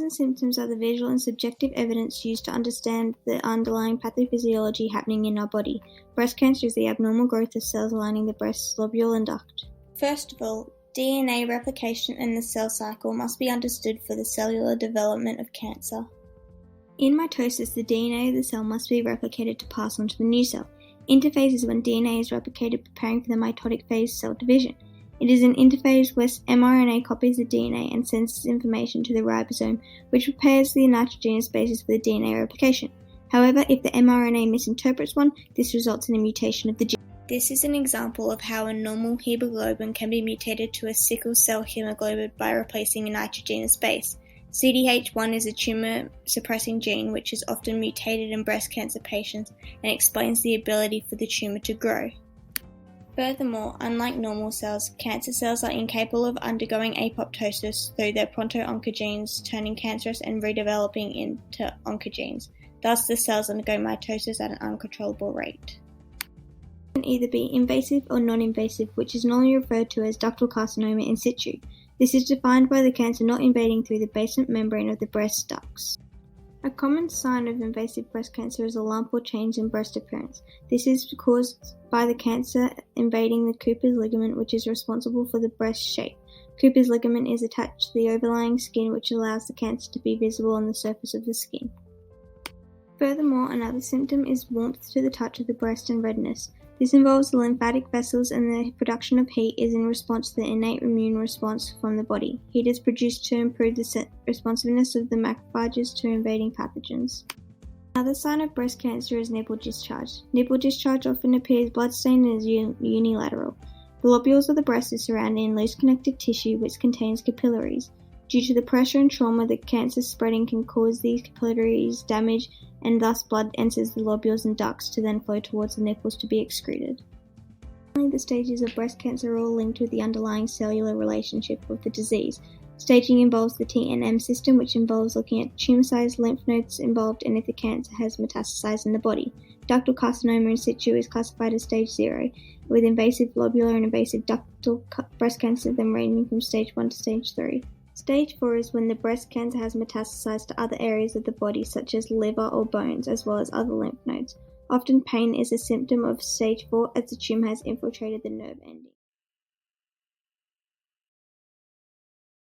and symptoms are the visual and subjective evidence used to understand the underlying pathophysiology happening in our body. Breast cancer is the abnormal growth of cells lining the breast lobule and duct. First of all, DNA replication and the cell cycle must be understood for the cellular development of cancer. In mitosis, the DNA of the cell must be replicated to pass on to the new cell. Interphase is when DNA is replicated preparing for the mitotic phase cell division. It is an interphase where mRNA copies the DNA and sends this information to the ribosome, which prepares the nitrogenous bases for the DNA replication. However, if the mRNA misinterprets one, this results in a mutation of the gene. This is an example of how a normal hemoglobin can be mutated to a sickle cell hemoglobin by replacing a nitrogenous base. CDH1 is a tumor-suppressing gene which is often mutated in breast cancer patients and explains the ability for the tumor to grow. Furthermore, unlike normal cells, cancer cells are incapable of undergoing apoptosis through their proto-oncogenes turning cancerous and redeveloping into oncogenes. Thus, the cells undergo mitosis at an uncontrollable rate. It can either be invasive or non-invasive, which is normally referred to as ductal carcinoma in situ. This is defined by the cancer not invading through the basement membrane of the breast ducts. A common sign of invasive breast cancer is a lump or change in breast appearance. This is caused by the cancer invading the Cooper's ligament, which is responsible for the breast shape. Cooper's ligament is attached to the overlying skin, which allows the cancer to be visible on the surface of the skin. Furthermore, another symptom is warmth to the touch of the breast and redness. This involves the lymphatic vessels, and the production of heat is in response to the innate immune response from the body. Heat is produced to improve the responsiveness of the macrophages to invading pathogens. Another sign of breast cancer is nipple discharge. Nipple discharge often appears bloodstained and is unilateral. The lobules of the breast are surrounded in loose connective tissue which contains capillaries. Due to the pressure and trauma, the cancer spreading can cause these capillaries damage, and thus blood enters the lobules and ducts to then flow towards the nipples to be excreted. Finally, the stages of breast cancer are all linked with the underlying cellular relationship of the disease. Staging involves the TNM system, which involves looking at tumor size, lymph nodes involved, and if the cancer has metastasized in the body. Ductal carcinoma in situ is classified as stage 0, with invasive lobular and invasive ductal breast cancer then ranging from stage 1 to stage 3. Stage 4 is when the breast cancer has metastasized to other areas of the body, such as liver or bones, as well as other lymph nodes. Often pain is a symptom of stage 4 as the tumor has infiltrated the nerve ending.